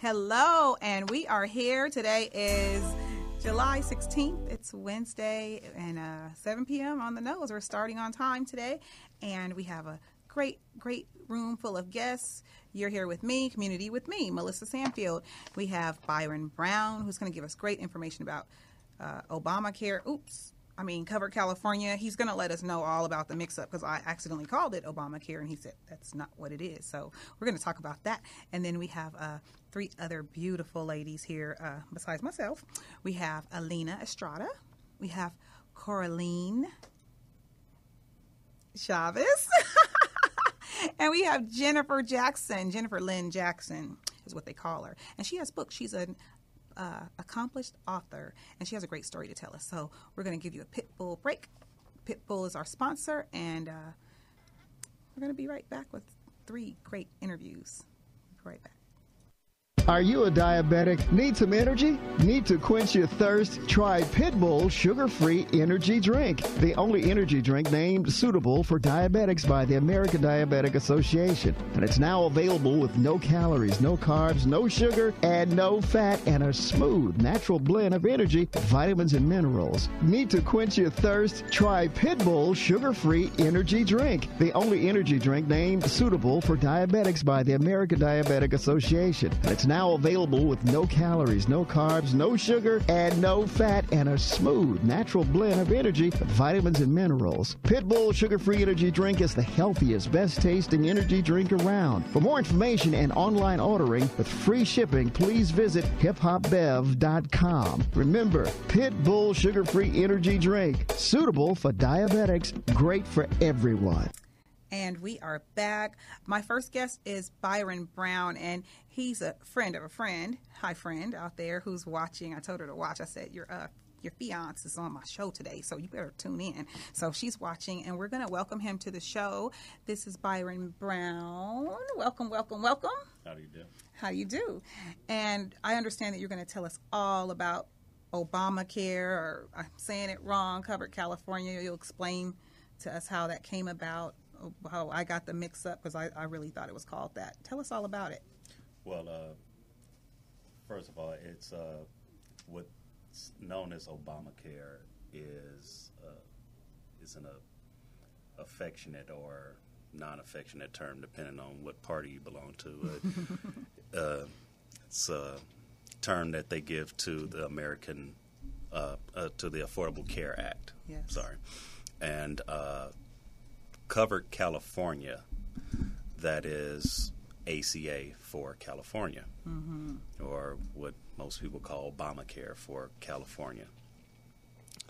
Hello, and we are here. Today is July 16th. It's Wednesday and 7 p.m. on the nose. We're starting on time today, and we have a great room full of guests. You're here with me, community with me, Melissa Sandfield. We have Byron Brown, who's going to give us great information about Obamacare. Covered California. He's going to let us know all about the mix-up because I accidentally called it Obamacare, and he said that's not what it is. So we're going to talk about that. And then we have three other beautiful ladies here besides myself. We have Alina Estrada. We have Coraline Chavez. And we have Jennifer Jackson. Jennifer Lynn Jackson is what they call her. And she has books. She's an accomplished author, and she has a great story to tell us. So we're going to give you a Pitbull break. Pitbull is our sponsor, and we're going to be right back with three great interviews. Be right back. Are you a diabetic? Need some energy? Need to quench your thirst? Try Pitbull Sugar-Free Energy Drink, the only energy drink named suitable for diabetics by the American Diabetic Association. And it's now available with no calories, no carbs, no sugar, and no fat, and a smooth, natural blend of energy, vitamins, and minerals. Need to quench your thirst? Try Pitbull Sugar-Free Energy Drink, the only energy drink named suitable for diabetics by the American Diabetic Association. And it's now available with no calories, no carbs, no sugar, and no fat, and a smooth, natural blend of energy, vitamins, and minerals. Pitbull Sugar-Free Energy Drink is the healthiest, best-tasting energy drink around. For more information and online ordering with free shipping, please visit hiphopbev.com. Remember, Pitbull Sugar-Free Energy Drink, suitable for diabetics, great for everyone. And we are back. My first guest is Byron Brown, and he's a friend of a friend, hi friend out there who's watching. I told her to watch. I said, your fiance is on my show today, so you better tune in. So she's watching, and we're going to welcome him to the show. This is Byron Brown. Welcome. How do you do? How you do? And I understand that you're going to tell us all about Obamacare, or I'm saying it wrong, Covered California. You'll explain to us how that came about. How I got the mix up because I really thought it was called that. Tell us all about it. Well, first of all, it's what's known as Obamacare is an affectionate or non-affectionate term depending on what party you belong to. It's a term that they give to the American to the Affordable Care Act. Yes. Sorry, and Covered California, that is ACA for California, or what most people call Obamacare for California.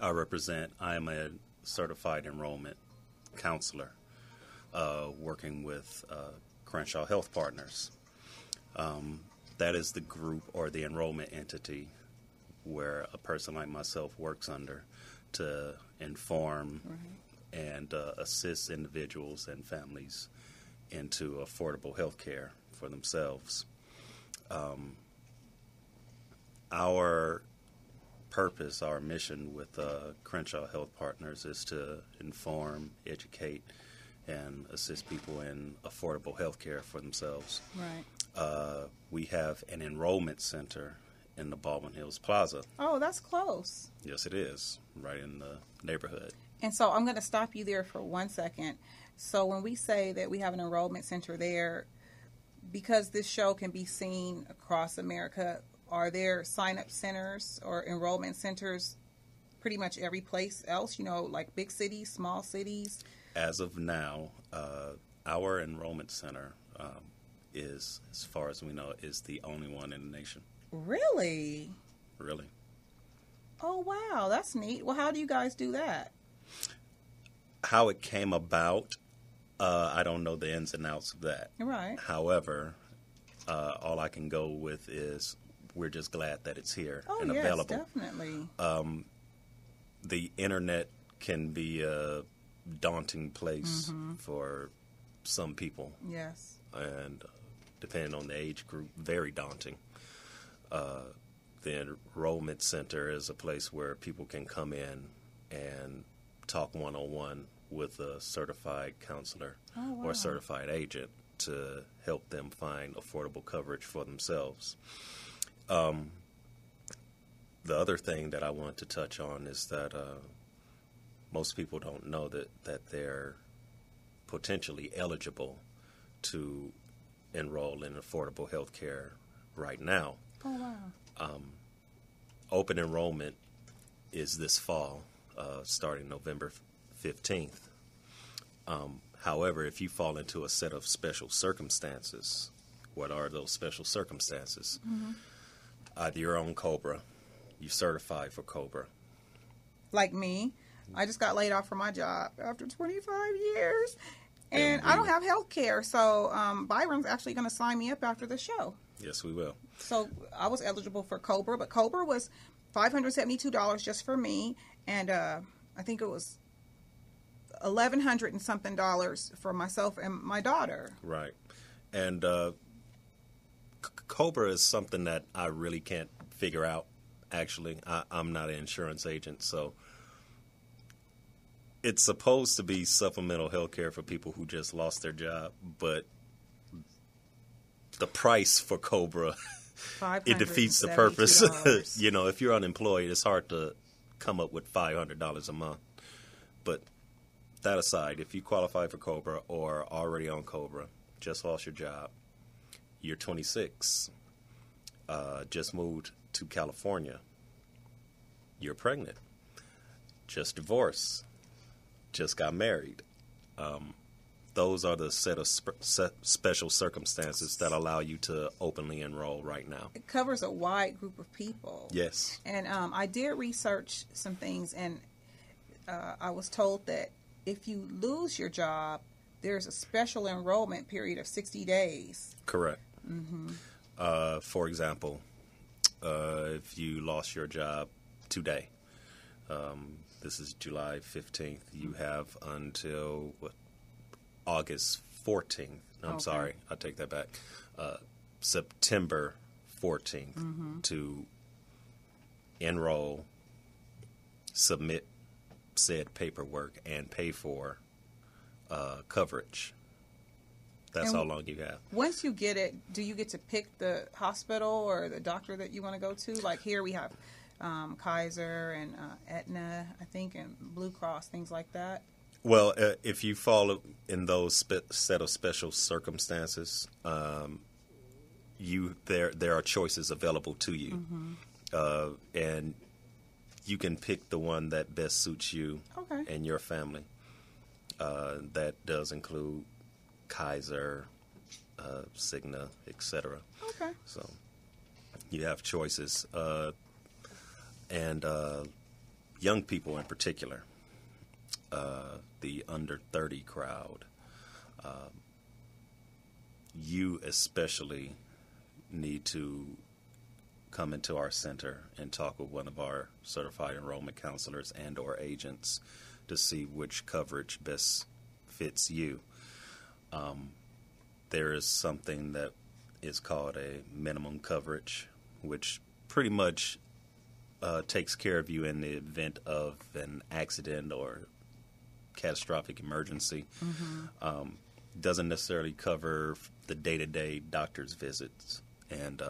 I am a certified enrollment counselor working with Crenshaw Health Partners. That is the group or the enrollment entity where a person like myself works under to inform and assist individuals and families into affordable health care for themselves. Our purpose, our mission with Crenshaw Health Partners is to inform, educate, and assist people in affordable health care for themselves. Right. We have an enrollment center in the Baldwin Hills Plaza. Oh, that's close. Yes, it is, right in the neighborhood. And so I'm going to stop you there for 1 second. So when we say that we have an enrollment center there, because this show can be seen across America, are there sign-up centers or enrollment centers pretty much every place else, like big cities, small cities? As of now, our enrollment center is, as far as we know, is the only one in the nation. Really? Really. Oh, wow. That's neat. Well, how do you guys do that? How it came about, I don't know the ins and outs of that. Right. However, all I can go with is we're just glad that it's here and yes, available. Definitely. The internet can be a daunting place for some people. Yes. And depending on the age group, very daunting. The enrollment center is a place where people can come in and talk one-on-one with a certified counselor or certified agent to help them find affordable coverage for themselves. The other thing that I want to touch on is that most people don't know that they're potentially eligible to enroll in affordable health care right now. Oh, wow. Open enrollment is this fall, starting November 15th. However, if you fall into a set of special circumstances, what are those special circumstances? Mm-hmm. Either you're on COBRA, you certified for COBRA. Like me, I just got laid off from my job after 25 years, and I don't have health care, so Byron's actually going to sign me up after the show. Yes, we will. So I was eligible for COBRA, but COBRA was $572 just for me, and I think it was $1,100 and something for myself and my daughter. Right. And COBRA is something that I really can't figure out, actually. I'm not an insurance agent, so it's supposed to be supplemental health care for people who just lost their job, but the price for COBRA, it defeats the purpose. You know, if you're unemployed, it's hard to come up with $500 a month. But that aside, if you qualify for COBRA or already on COBRA, just lost your job, you're 26, just moved to California, you're pregnant, just divorced, just got married. Those are the set of special circumstances that allow you to openly enroll right now. It covers a wide group of people. Yes. And I did research some things, and I was told that if you lose your job, there's a special enrollment period of 60 days. Correct. Mm-hmm. For example, if you lost your job today, this is July 15th, you have until August 14th. No, I'm sorry, I take that back. September 14th to enroll, submit said paperwork, and pay for coverage. That's how long you have. Once you get it, do you get to pick the hospital or the doctor that you want to go to? Like here we have Kaiser and Aetna, I think, and Blue Cross, things like that. Well, if you fall in those set of special circumstances, there are choices available to you, and you can pick the one that best suits you and your family. That does include Kaiser, Cigna, etc. Okay. So you have choices, and young people in particular. The under 30 crowd, you especially need to come into our center and talk with one of our certified enrollment counselors and or agents to see which coverage best fits you. There is something that is called a minimum coverage, which pretty much takes care of you in the event of an accident or catastrophic emergency. Doesn't necessarily cover the day-to-day doctor's visits and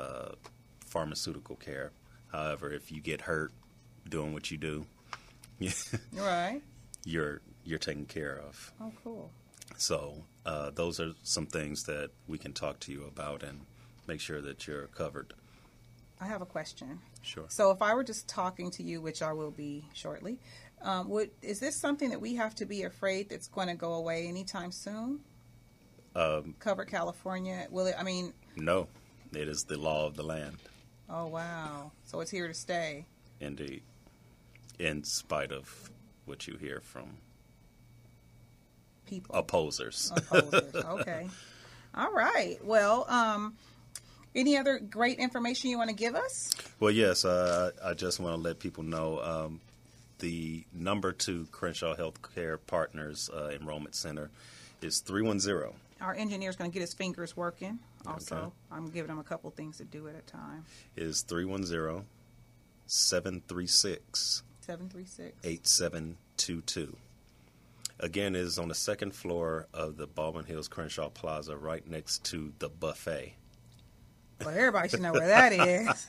pharmaceutical care. However, if you get hurt doing what you do, right, you're taken care of. Oh, cool. So those are some things that we can talk to you about and make sure that you're covered. I have a question. Sure. So if I were just talking to you, which I will be shortly, is this something that we have to be afraid that's going to go away anytime soon? Cover California? Will it? I mean, no. It is the law of the land. Oh, wow. So it's here to stay. Indeed. In spite of what you hear from people. Opposers. Okay. All right. Well, any other great information you want to give us? Well, yes. I just want to let people know the number to Crenshaw Healthcare Partners Enrollment Center is 310. Our engineer's going to get his fingers working. Also, Okay. I'm giving him a couple things to do at a time. Is 310-736 736 8722. Again, it is on the second floor of the Baldwin Hills Crenshaw Plaza, right next to the buffet. Well, everybody should know where that is.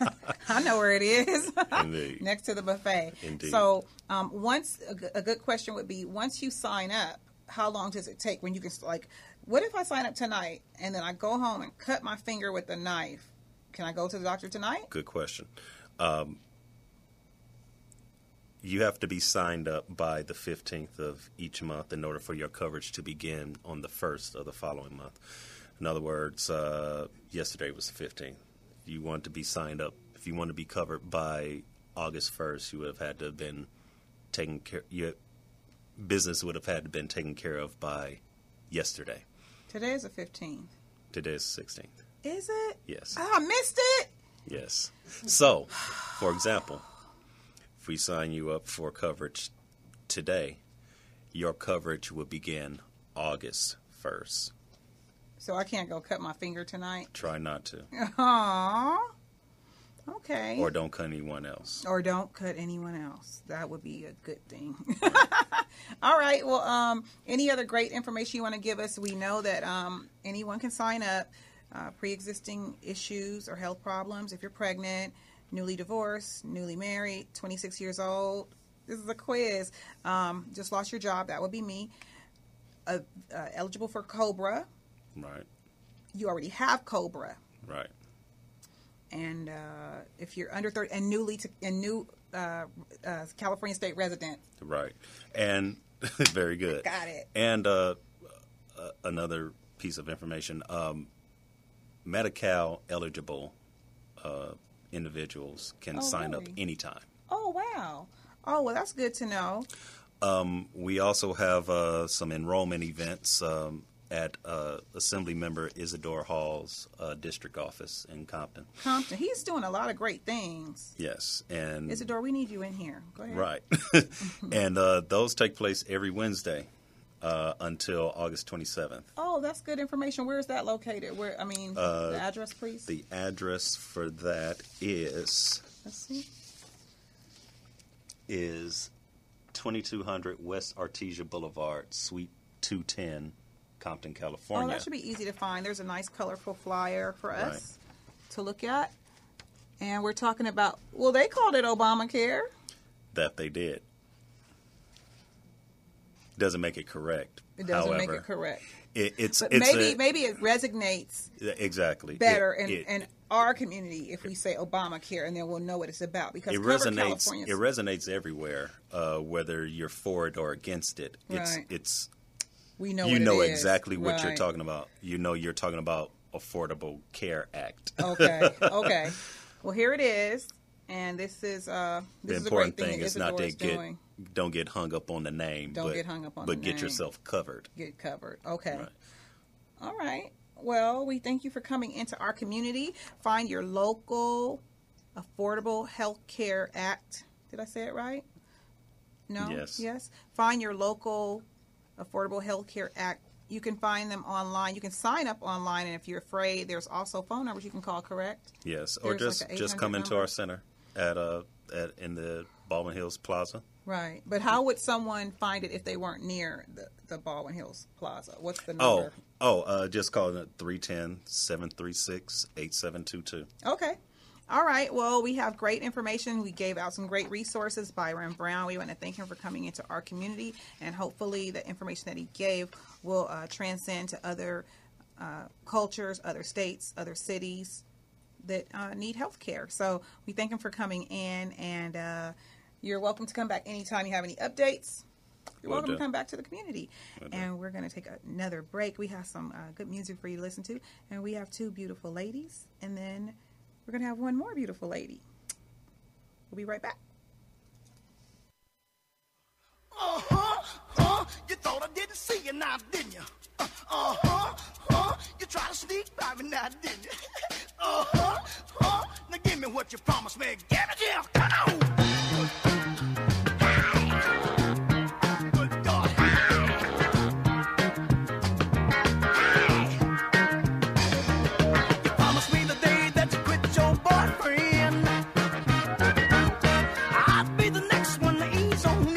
I know where it is. Indeed. Next to the buffet. Indeed. So once a good question would be, once you sign up, how long does it take when you can, like, what if I sign up tonight and then I go home and cut my finger with a knife? Can I go to the doctor tonight? Good question. You have to be signed up by the 15th of each month in order for your coverage to begin on the 1st of the following month. In other words, yesterday was the 15th. If you want to be signed up, if you want to be covered by August 1st, you would have had to have been taken care. Your business would have had to been taken care of by yesterday. Today is the 15th. Today is the 16th. Is it? Yes. Oh, I missed it. Yes. So, for example, if we sign you up for coverage today, your coverage will begin August 1st. So I can't go cut my finger tonight? Try not to. Aww. Okay. Or don't cut anyone else. Or don't cut anyone else. That would be a good thing. All right. Well, any other great information you want to give us? We know that anyone can sign up. Pre-existing issues or health problems. If you're pregnant, newly divorced, newly married, 26 years old. This is a quiz. Just lost your job. That would be me. Eligible for COBRA. Right. You already have COBRA. Right. And if you're under 30 and new California state resident. Right. And very good. Got it. And another piece of information, Medi-Cal eligible individuals can sign up anytime. Oh, wow. Oh, well, that's good to know. We also have some enrollment events at Assembly Member Isidore Hall's district office in Compton. Compton. He's doing a lot of great things. Yes. And Isidore, we need you in here. Go ahead. Right. And those take place every Wednesday until August 27th. Oh, that's good information. Where is that located? Where? I mean, the address, please. The address for that is... Let's see. Is 2200 West Artesia Boulevard, Suite 210, Compton, California. Oh, that should be easy to find. There's a nice colorful flyer for us to look at. And we're talking about, well, they called it Obamacare. That they did. Doesn't make it correct. It doesn't make it correct. Maybe it resonates exactly better in our community if we say Obamacare, and then we'll know what it's about, because it resonates everywhere, whether you're for it or against it. It's we know you know it exactly what you're talking about. You know you're talking about Affordable Care Act. Okay. Well, here it is, and this is the is important a great thing is not to don't get hung up on the name. But get yourself covered. Get covered. Okay. Right. All right. Well, we thank you for coming into our community. Find your local Affordable Health Care Act. Did I say it right? No? Yes. Find your local Affordable Health Care Act. You can find them online. You can sign up online, and if you're afraid, there's also phone numbers you can call, correct? Yes, or just come into our center in the Baldwin Hills Plaza. Right. But how would someone find it if they weren't near the Baldwin Hills Plaza? What's the number? Just call it 310-736-8722. Okay. All right. Well, we have great information. We gave out some great resources. Byron Brown, we want to thank him for coming into our community, and hopefully the information that he gave will transcend to other cultures, other states, other cities that need health care. So we thank him for coming in, and you're welcome to come back anytime you have any updates. You're welcome to come back to the community. And we're going to take another break. We have some good music for you to listen to, and we have two beautiful ladies, and then we're going to have one more beautiful lady. We'll be right back. You thought I didn't see you now, didn't you? You tried to sneak by me now, didn't you? Now give me what you promised me. Give it here. Come on. Good God. You promised me the day that you quit your boyfriend, I'd be the next one to ease on me.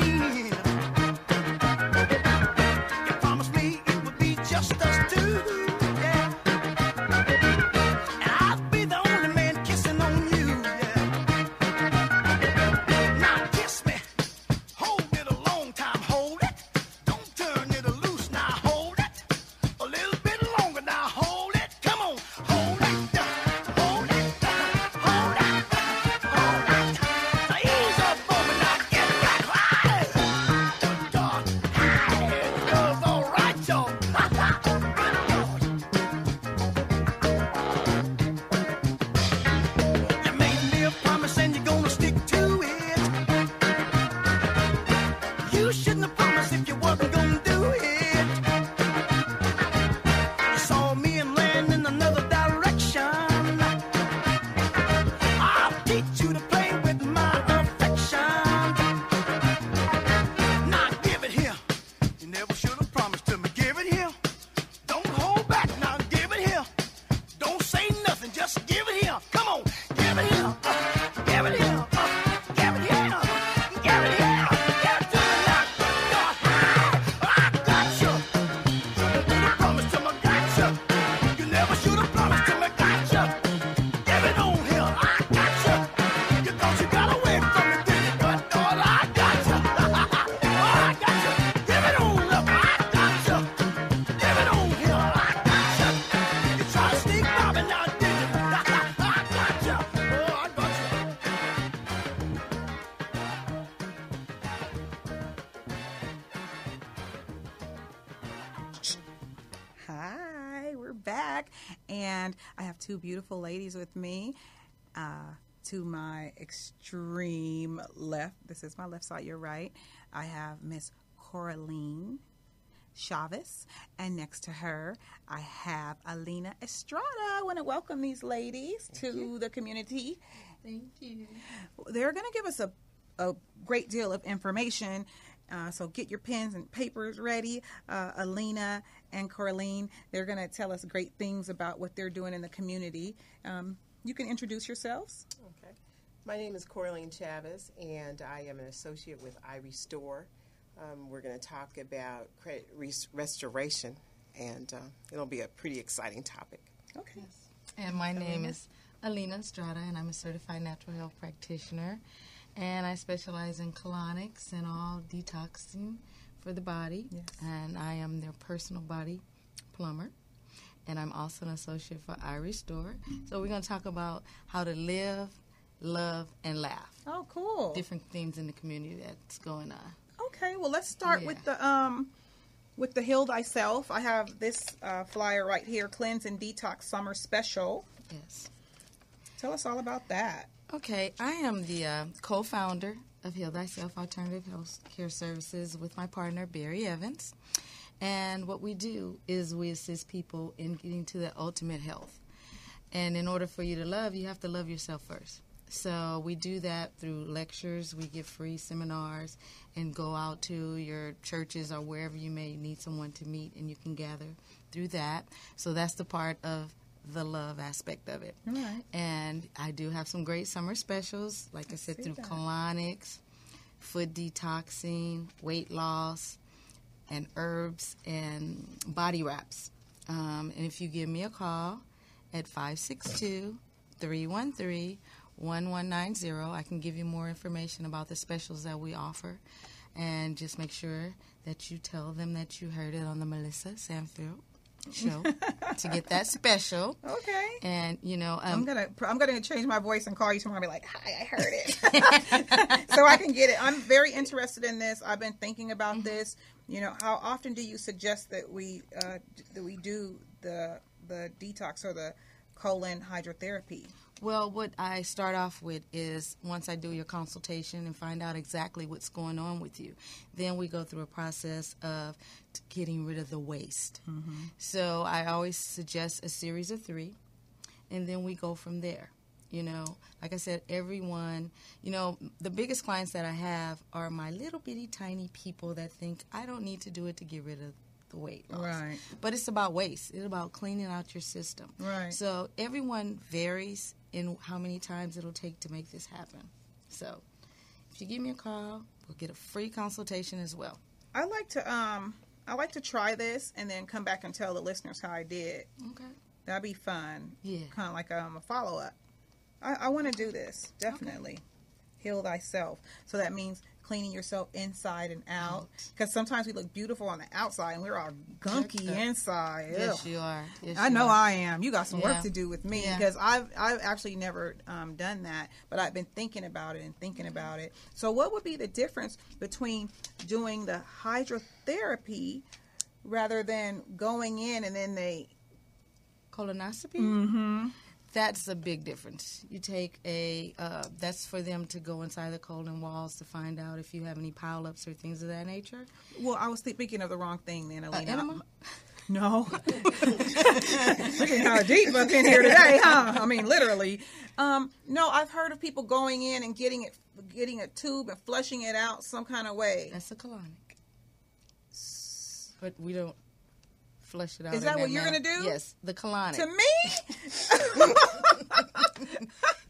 never should have promised till I got you. Give it on here, I got you. You thought you got away from me, did you? But all I got you. Oh, I got you. Give it on up, I got you. Give it on here, I got you. You try to sneak by me now, did you? I got you. Oh, I got you. Hi, we're back, and I have two beautiful ladies with me. To my extreme left, this is my left side, your right, I have Miss Coraline Chavez, and next to her, I have Alina Estrada. I want to welcome these ladies to the community. Thank you. They're going to give us a great deal of information. So get your pens and papers ready. Alina and Coraline, they're going to tell us great things about what they're doing in the community. You can introduce yourselves. Okay. My name is Coraline Chavez, and I am an associate with iRestore. We're going to talk about credit restoration, and it'll be a pretty exciting topic. Okay. And my name is Alina Estrada, and I'm a certified natural health practitioner. And I specialize in colonics and all detoxing for the body. Yes. And I am their personal body plumber. And I'm also an associate for iRestore. So we're going to talk about how to live, love, and laugh. Oh, cool. Different themes in the community that's going on. Okay, well, let's start with the Heal Thyself. I have this flyer right here, Cleanse and Detox Summer Special. Yes. Tell us all about that. Okay, I am the co-founder of Heal Thyself Alternative Health Care Services with my partner, Barry Evans. And what we do is we assist people in getting to their ultimate health. And in order for you to love, you have to love yourself first. So we do that through lectures. We give free seminars and go out to your churches or wherever you may need someone to meet, and you can gather through that. So that's the part of the love aspect of it. Right. And I do have some great summer specials, like I said, through colonics, foot detoxing, weight loss, and herbs and body wraps. And if you give me a call at 562-313-1190, I can give you more information about the specials that we offer. And just make sure that you tell them that you heard it on the Melissa Sandfield show to get that special. Okay. And I'm gonna change my voice and call you tomorrow and be like, "Hi, I heard it," so I can get it. I'm very interested in this. I've been thinking about this. How often do you suggest that we do the detox or the colon hydrotherapy? Well, what I start off with is once I do your consultation and find out exactly what's going on with you, then we go through a process of getting rid of the waste. Mm-hmm. So I always suggest a series of 3, and then we go from there. Like I said, everyone, the biggest clients that I have are my little bitty tiny people that think I don't need to do it to get rid of the weight loss. Right. But it's about waste. It's about cleaning out your system. Right. So everyone varies in how many times it'll take to make this happen. So if you give me a call, we'll get a free consultation as well. I like to try this and then come back and tell the listeners how I did. Okay. That'd be fun. Yeah. Kind of like a follow-up. I want to do this, definitely. Okay. Heal Thyself. So that means cleaning yourself inside and out. Because sometimes we look beautiful on the outside and we're all gunky inside. Yes, you are. Yes, I know I am. You got some work to do with me Yeah. because I've actually never done that, but I've been thinking about it. So what would be the difference between doing the hydrotherapy rather than going in and then they... Colonoscopy? Mm-hmm. That's a big difference. You take that's for them to go inside the colon walls to find out if you have any pileups or things of that nature. Well, I was speaking of the wrong thing then, Alina. Enema? No. Looking kind of deep up in here today, huh? I mean, literally. No, I've heard of people going in and getting a tube and flushing it out some kind of way. That's a colonic. But we don't flush it out. Is that what you're going to do? Yes, the colonic. To me?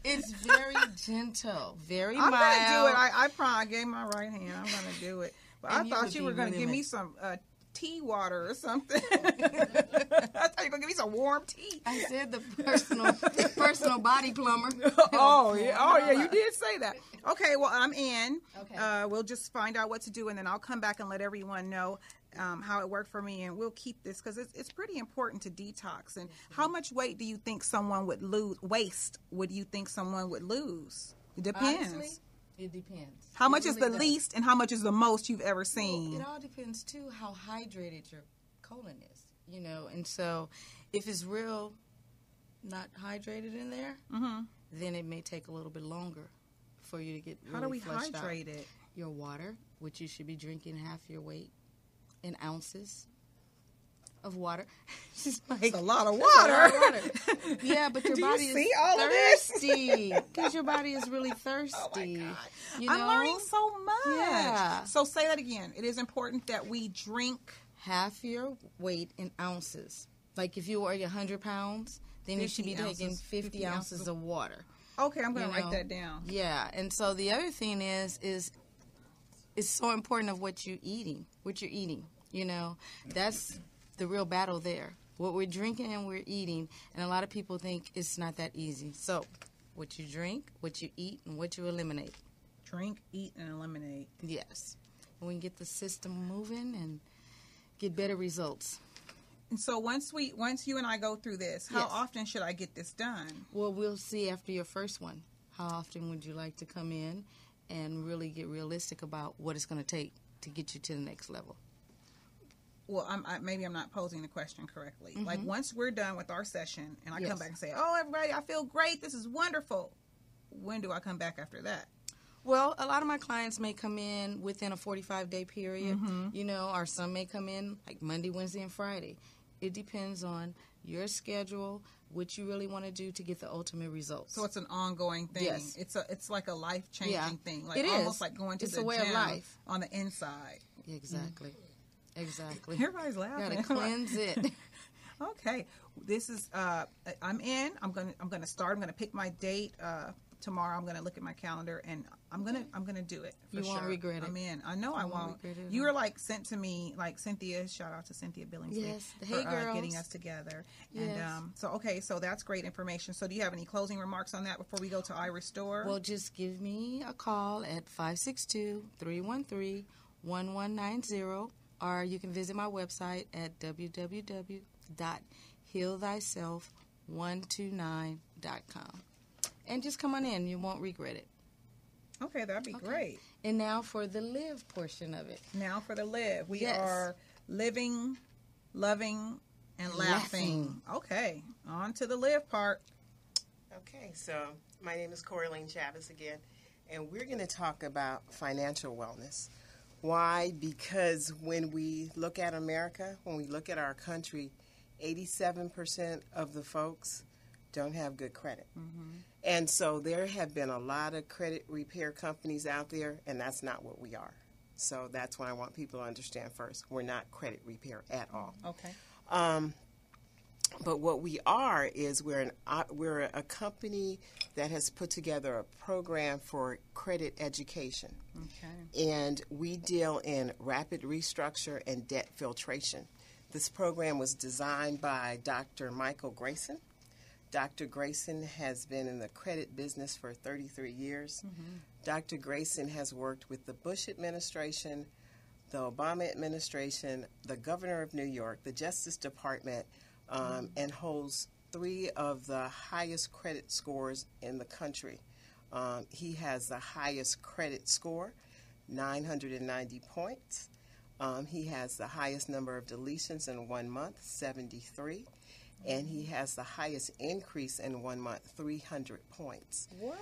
It's very gentle, very I'm mild. going to do it. I probably gave my right hand. I'm going to do it. But And I thought would you be were going to really give me some tea water or something. I thought you were gonna give me some warm tea. I said the personal body plumber. Oh yeah, you did say that. Okay, well I'm in. Okay. We'll just find out what to do, and then I'll come back and let everyone know how it worked for me, and we'll keep this because it's pretty important to detox. And how much weight do you think someone would lose? Would you think someone would lose? It depends. Honestly, it depends. How much It is really the does. least, and how much is the most you've ever seen? Well, it all depends too how hydrated your colon is, and so if it's real not hydrated in there, then it may take a little bit longer for you to get really How do we flushed hydrate out. it? Your water, which you should be drinking half your weight in ounces of water. It's like, It's a lot of that's a lot water. of water. Yeah, but your Do you body see is all of this? thirsty because your body is really thirsty. Oh my God. You I'm know? learning so much. Yeah. So say that again. It is important that we drink half your weight in ounces. Like if you weigh 100 pounds, then you should be 50 taking ounces. 50 ounces of water. Okay, I'm going to You write know? that down. Yeah, and so the other thing is it's so important of what you're eating. That's the real battle there. What we're drinking and we're eating, and a lot of people think it's not that easy. So, what you drink, what you eat, and what you eliminate. Drink, eat, and eliminate. Yes, and we can get the system moving and get better results. And so once you and I go through this, how Yes. often should I get this done? Well, we'll see after your first one. How often would you like to come in and really get realistic about what it's going to take to get you to the next level? Well, maybe I'm not posing the question correctly. Like once we're done with our session and I Yes. come back and say, oh, everybody, I feel great. This is wonderful. When do I come back after that? Well, a lot of my clients may come in within a 45-day period, or some may come in like Monday, Wednesday, and Friday. It depends on your schedule, what you really want to do to get the ultimate results. So it's an ongoing thing. Yes. It's like a life-changing Yeah. thing. Like It is. almost like going to It's the a way gym of life. on the inside. Exactly. Exactly. Everybody's laughing. Got to cleanse it. Okay, this is I'm in. I'm gonna start. I'm gonna pick my date tomorrow. I'm gonna look at my calendar and I'm gonna do it. For You won't sure. regret it. I'm in. I know I You won't won't. regret it at You all. were like sent to me like Cynthia. Shout out to Cynthia Billingsley. Yes. For Hey, girls. getting us together. Yes. And so that's great information. So do you have any closing remarks on that before we go to iRestore? Well, just give me a call at 562-313-1190, or you can visit my website at www.healthyself129.com. And just come on in. You won't regret it. Okay, that'd be great. And now for the live portion of it. Now for the live. We Yes. are living, loving, and laughing. Okay, on to the live part. Okay, so my name is Coraline Chavez again, and we're going to talk about financial wellness. Why? Because when we look at America, when we look at our country, 87% of the folks don't have good credit. And so there have been a lot of credit repair companies out there, and that's not what we are. So that's what I want people to understand first. We're not credit repair at all. Okay. But what we are is we're a company that has put together a program for credit education. Okay. And we deal in rapid restructure and debt filtration. This program was designed by Dr. Michael Grayson. Dr. Grayson has been in the credit business for 33 years. Dr. Grayson has worked with the Bush administration, the Obama administration, the governor of New York, the Justice Department, and holds 3 of the highest credit scores in the country. He has the highest credit score, 990 points. He has the highest number of deletions in 1 month, 73. And he has the highest increase in 1 month, 300 points. What?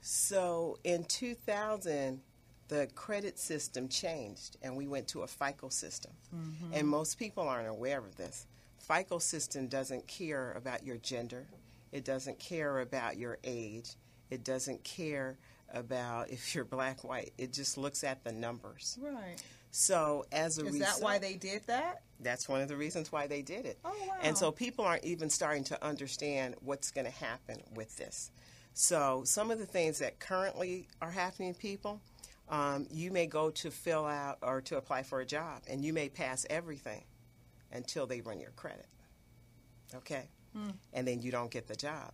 So in 2000, the credit system changed, and we went to a FICO system. And most people aren't aware of this. FICO system doesn't care about your gender. It doesn't care about your age. It doesn't care about if you're black, white. It just looks at the numbers. Right. So as a result, Is that why they did that? that's one of the reasons why they did it. Oh, wow. And so people aren't even starting to understand what's going to happen with this. So some of the things that currently are happening to people, You may go to fill out or to apply for a job, and you may pass everything until they run your credit. Okay? And then you don't get the job.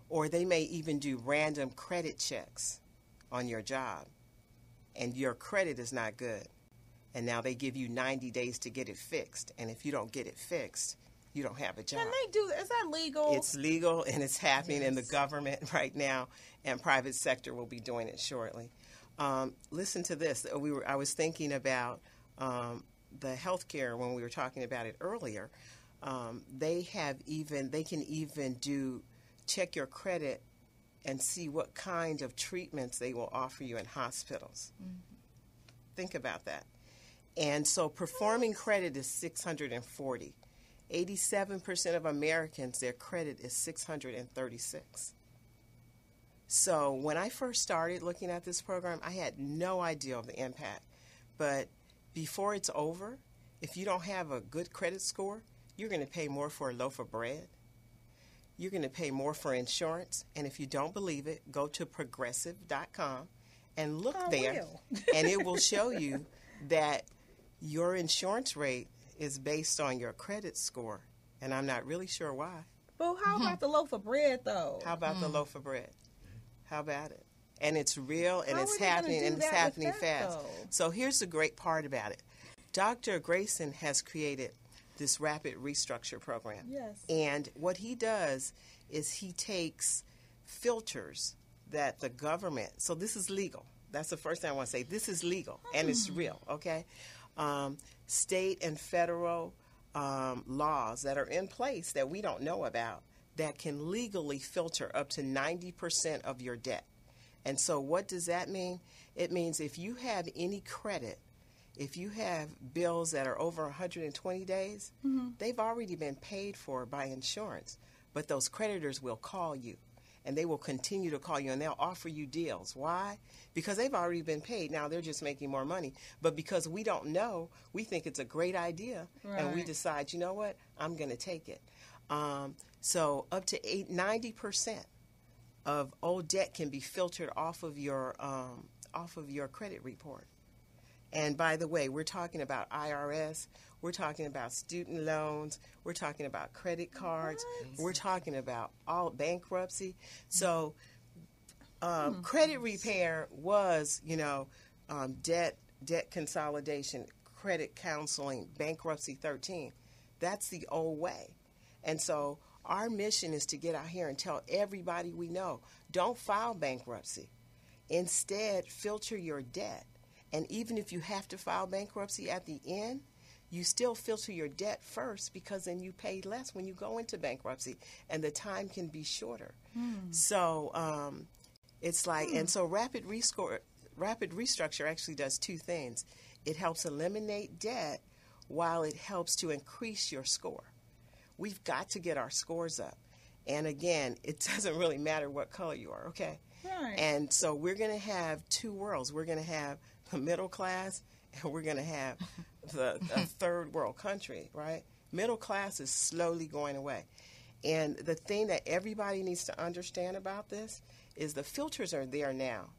Or they may even do random credit checks on your job, and your credit is not good. And now they give you 90 days to get it fixed. And if you don't get it fixed, you don't have a job. Can they do that? Is that legal? It's legal, and it's happening in the government right now, and private sector will be doing it shortly. Listen to this. I was thinking about the healthcare when we were talking about it earlier. They can even check your credit and see what kind of treatments they will offer you in hospitals. Think about that. And so performing credit is 640. 87% of Americans, their credit is 636. So when I first started looking at this program, I had no idea of the impact. But before it's over, if you don't have a good credit score, you're going to pay more for a loaf of bread. You're going to pay more for insurance. And if you don't believe it, go to progressive.com and look there. And it will show you that your insurance rate is based on your credit score. And I'm not really sure why. But how about the loaf of bread, though? How about the loaf of bread? How about it? And it's real, and How it's are they gonna happening, do and it's that happening with that, fast. though? So here's the great part about it. Dr. Grayson has created this rapid restructure program. Yes. And what he does is he takes filters that the government, so this is legal. That's the first thing I want to say. This is legal, and it's real, okay? State and federal laws that are in place that we don't know about that can legally filter up to 90% of your debt. And so what does that mean? It means if you have any credit, if you have bills that are over 120 days, they've already been paid for by insurance. But those creditors will call you, and they will continue to call you, and they'll offer you deals. Why? Because they've already been paid. Now they're just making more money. But because we don't know, we think it's a great idea, and we decide, you know what, I'm going to take it. So up to 90% of old debt can be filtered off of your credit report. And by the way, we're talking about IRS, we're talking about student loans, we're talking about credit cards, we're talking about all bankruptcy. So credit repair was, debt consolidation, credit counseling, bankruptcy 13. That's the old way. And so our mission is to get out here and tell everybody we know, don't file bankruptcy. Instead, filter your debt. And even if you have to file bankruptcy at the end, you still filter your debt first, because then you pay less when you go into bankruptcy, and the time can be shorter. So it's like, and so rapid restructure actually does two things. It helps eliminate debt while it helps to increase your score. We've got to get our scores up. And again, it doesn't really matter what color you are, okay? Right. And so we're going to have two worlds. We're going to have the middle class, and we're going to have the third world country, right? Middle class is slowly going away. And the thing that everybody needs to understand about this is the filters are there now.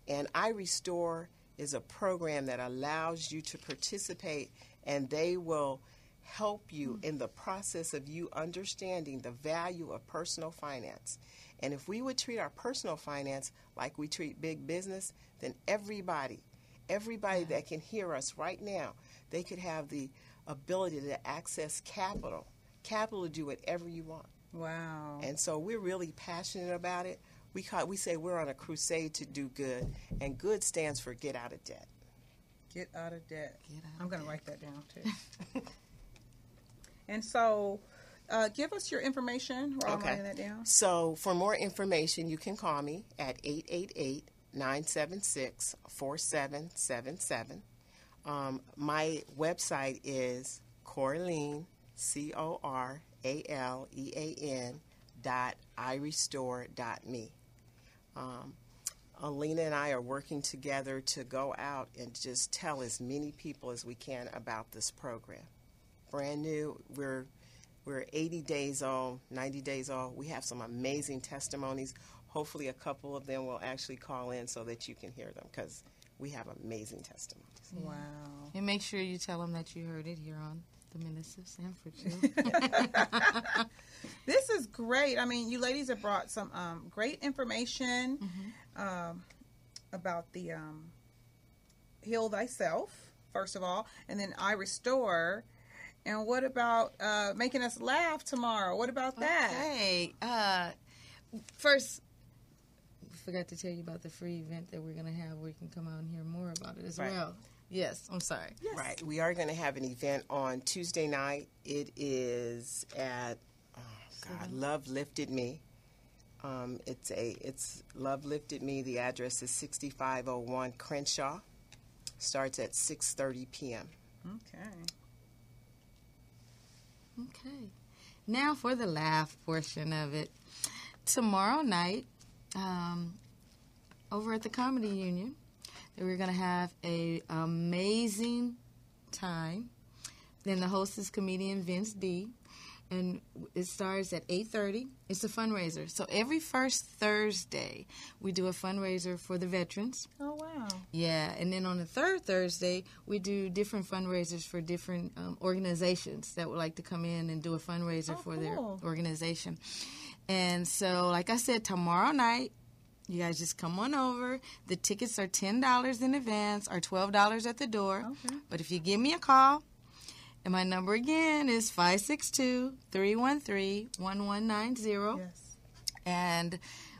And iRestore is a program that allows you to participate, and they will help you in the process of you understanding the value of personal finance. And if we would treat our personal finance like we treat big business, then everybody that can hear us right now, they could have the ability to access capital to do whatever you want. Wow. And so we're really passionate about it. We say we're on a crusade to do good, and good stands for get out of debt. Get out of debt. I'm going to write that down, too. And so give us your information while I'm writing that down. So for more information, you can call me at 888-976-4777. My website is Coralean, CORALEAN.iRestore.me. Alina and I are working together to go out and just tell as many people as we can about this program. Brand new. We're 80 days old, 90 days old. We have some amazing testimonies. Hopefully a couple of them will actually call in so that you can hear them, because we have amazing testimonies. Wow. And make sure you tell them that you heard it here on the Ministers of Sanford Show. This is great. I mean, you ladies have brought some great information about the Heal Thyself, first of all, and then I Restore. And what about making us laugh tomorrow? What about that? Okay. First, we forgot to tell you about the free event that we're going to have where you can come out and hear more about it as Right. well. Yes, I'm sorry. Yes. Right. We are going to have an event on Tuesday night. It is at Love Lifted Me. It's Love Lifted Me. The address is 6501 Crenshaw. Starts at 6:30 p.m. Okay. Okay. Now for the laugh portion of it. Tomorrow night, over at the Comedy Union, we're going to have an amazing time. Then the host is comedian Vince D. And it starts at 8:30. It's a fundraiser. So every first Thursday, we do a fundraiser for the veterans. Oh, wow. Yeah, and then on the third Thursday, we do different fundraisers for different organizations that would like to come in and do a fundraiser for their cool. organization. And so, like I said, tomorrow night, you guys just come on over. The tickets are $10 in advance or $12 at the door. Okay. But if you give me a call, and my number again is 562-313-1190. Yes. And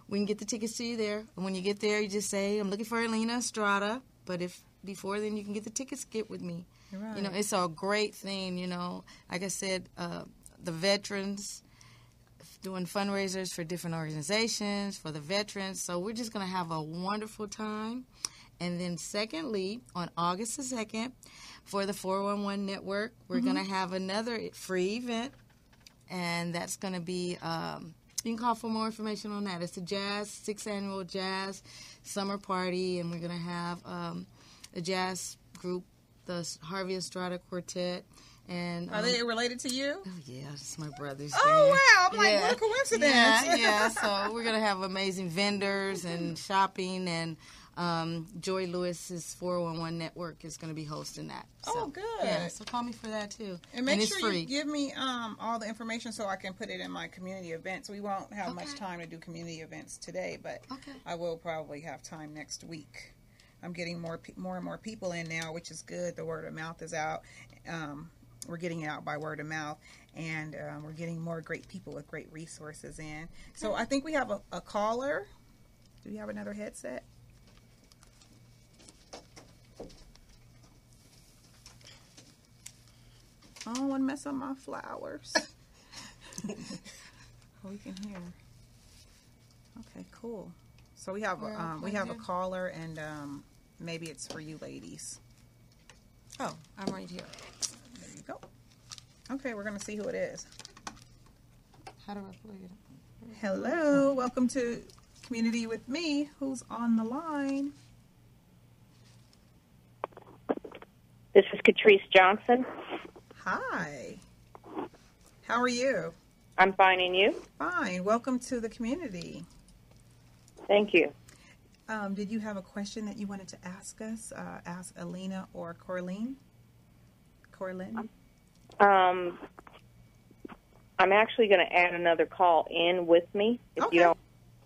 we can get the tickets to you there. And when you get there, you just say, I'm looking for Alina Estrada. But if before then you can get the tickets, get with me. Right. You know, it's a great thing, you know. Like I said, the veterans, doing fundraisers for different organizations, for the veterans. So we're just going to have a wonderful time. And then secondly, on August the 2nd, for the 411 Network, we're going to have another free event. And that's going to be, you can call for more information on that. It's a 6th annual jazz summer party. And we're going to have a jazz group, the Harvey Estrada Quartet. And Are they related to you? Oh, yeah, it's my brother's Oh, band. wow. I'm like, what a coincidence. Yeah. So we're going to have amazing vendors and shopping, and Joy Lewis's 411 Network is going to be hosting that. So, Oh, good. Yeah, so call me for that, too. And make it's sure free. you give me all the information so I can put it in my community events. We won't have much Okay. time to do community events today, but Okay. I will probably have time next week. I'm getting more and more people in now, which is good. The word of mouth is out. We're getting it out by word of mouth, and we're getting more great people with great resources in. So I think we have a caller. Do we have another headset? I don't want to mess up my flowers. Oh, we can hear. Okay, cool. So we have a caller, and maybe it's for you ladies. Oh, I'm right here. There you go. Okay, we're gonna see who it is. How do I play it? Hello, welcome to Community with Me. Who's on the line? This is Catrice Johnson. Hi. How are you? I'm fine, and you? Fine. Welcome to the community. Thank you. Did you have a question that you wanted to ask us? Ask Alina or Corlene? I'm actually going to add another call in with me. If Okay. you don't.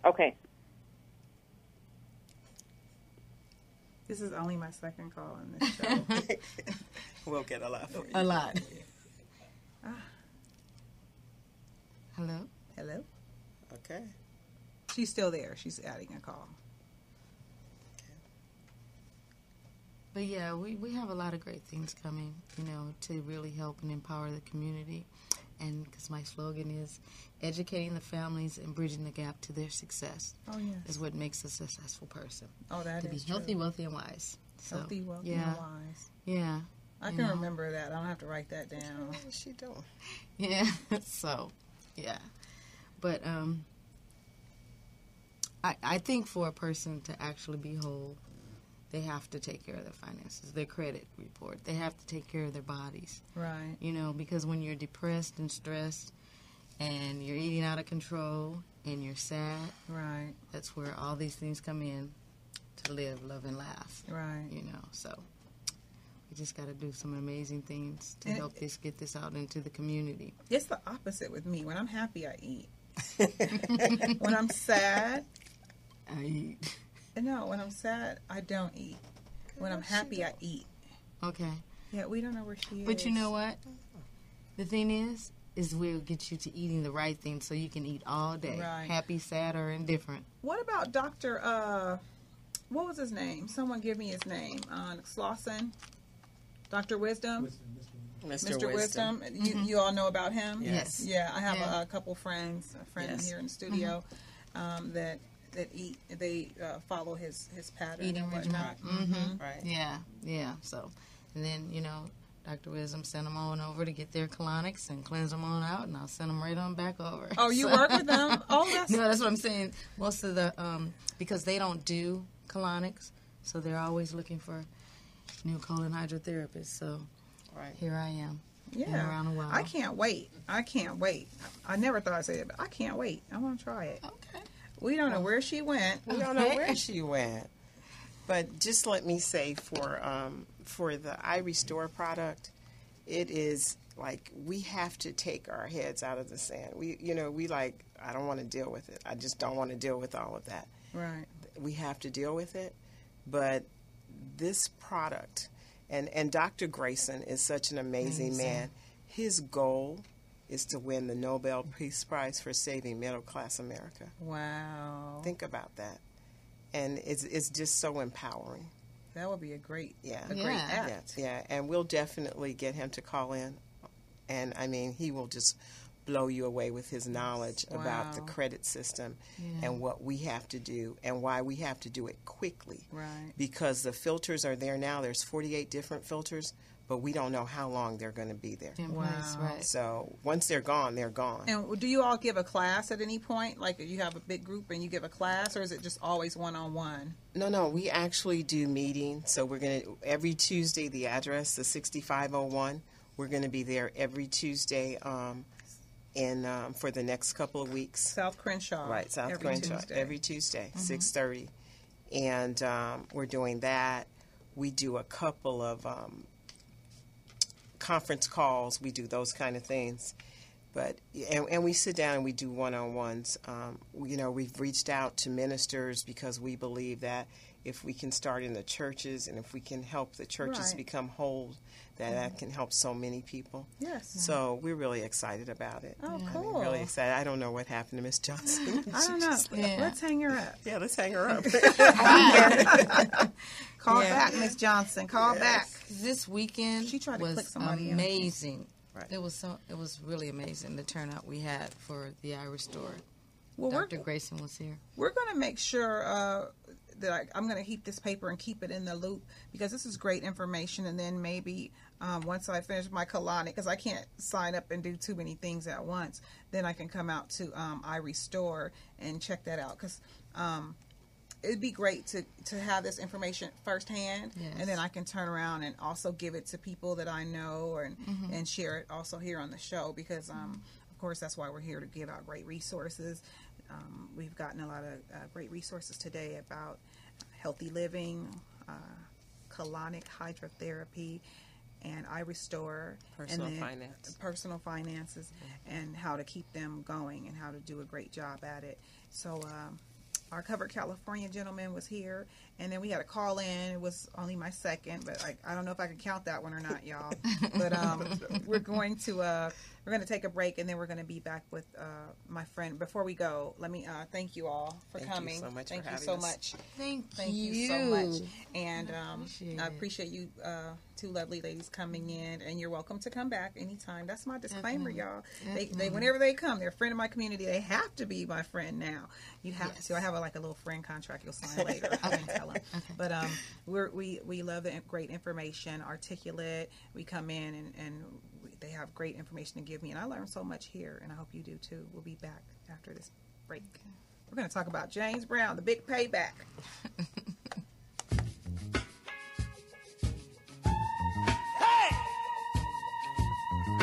Okay. This is only my second call on this show. We'll get a lot for you. A lot. Hello? Hello? Okay. She's still there. She's adding a call. But yeah, we have a lot of great things coming, you know, to really help and empower the community. And because my slogan is educating the families and bridging the gap to their success Oh, yes. is what makes a successful person. Oh, that To be is healthy, true. wealthy, and wise. So, Healthy, wealthy, yeah, and wise. yeah, I you can know. remember that. I don't have to write that down. What is she doing? Yeah. So, yeah. But I think for a person to actually be whole, they have to take care of their finances, their credit report. They have to take care of their bodies. Right. You know, because when you're depressed and stressed and you're eating out of control and you're sad, Right. that's where all these things come in. to live, love, and laugh. Right. You know, so we just got to do some amazing things to And help get this out into the community. It's the opposite with me. When I'm happy, I eat. When I'm sad, I eat. no, when I'm sad, I don't eat. When I'm happy, I eat. Okay. Yeah, we don't know where she is. But you know what? The thing is we'll get you to eating the right thing so you can eat all day. Right. Happy, sad, or indifferent. What about Dr. What was his name? Someone give me his name. Slauson? Dr. Wisdom? Mr. Wisdom. You all know about him? Yes. Yeah, I have a couple friends, a friend here in the studio that eat. They follow his pattern Eating and regimen. whatnot. Right. Yeah. So, and then, you know, Dr. Wisdom sent them on over to get their colonics and cleanse them on out, and I'll send them right on back over. Oh, you work with them? Oh, that's... No, that's what I'm saying. Most of the, because they don't do colonics, so they're always looking for new colon hydrotherapists. So Right. here I am. Yeah. Been around a while. I can't wait. I never thought I'd say it, but I can't wait. I want to try it. Okay. We don't know where she went. We don't know where she went. But just let me say for the iRestore product, it is like we have to take our heads out of the sand. We I don't want to deal with it. I just don't want to deal with all of that. Right. We have to deal with it. But this product, and Dr. Grayson is such an amazing man. His goal is to win the Nobel Peace Prize for saving middle-class America. Wow. Think about that. And it's just so empowering. That would be a great act. Yeah, and we'll definitely get him to call in. And, I mean, he will just blow you away with his knowledge about the credit system and what we have to do and why we have to do it quickly. Right. Because the filters are there now. There's 48 different filters, but we don't know how long they're going to be there. Wow. Right. So once they're gone, they're gone. And do you all give a class at any point? Like you have a big group and you give a class, or is it just always one-on-one? No, we actually do meetings. So we're going to, every Tuesday, the address, the 6501, we're going to be there every Tuesday for the next couple of weeks. South Crenshaw. Right, South Crenshaw. Every Tuesday, 6:30. And we're doing that. We do a couple of conference calls. We do those kind of things. But and we sit down and we do one-on-ones. We've reached out to ministers because we believe that if we can start in the churches and if we can help the churches become whole, that can help so many people. Yes. So we're really excited about it. Oh, cool. Really excited. I don't know what happened to Miss Johnson. I don't know. Let's hang her up. Yeah, let's hang her up. Call back, Miss Johnson. Call back. This weekend She tried to click was somebody in. amazing. Right. It was really amazing, the turnout we had for the iRestore. Well, Dr. Grayson was here. We're going to make sure that I'm going to heap this paper and keep it in the loop because this is great information. And then maybe once I finish my colonic, because I can't sign up and do too many things at once, then I can come out to iRestore and check that out. Because it'd be great to have this information firsthand, and then I can turn around and also give it to people that I know and share it also here on the show because, of course, that's why we're here to give out great resources. We've gotten a lot of great resources today about healthy living, colonic hydrotherapy, and iRestore. Personal finances, and how to keep them going and how to do a great job at it. So our Covered California gentleman was here, and then we had a call in. It was only my second, but I don't know if I can count that one or not, y'all. But we're going to take a break, and then we're going to be back with my friend. Before we go, let me thank you all for coming. Thank you so much Thank for you having so us. much. Thank you so much. And I it. appreciate you two lovely ladies coming in, and you're welcome to come back anytime. That's my disclaimer, y'all. They whenever they come, they're a friend of my community. They have to be my friend now. You have to. I have a little friend contract you'll sign later. I can tell them. But we love the great information, articulate. We come in and they have great information to give me, and I learned so much here, and I hope you do too. We'll be back after this break. We're going to talk about James Brown, the big payback. Hey! You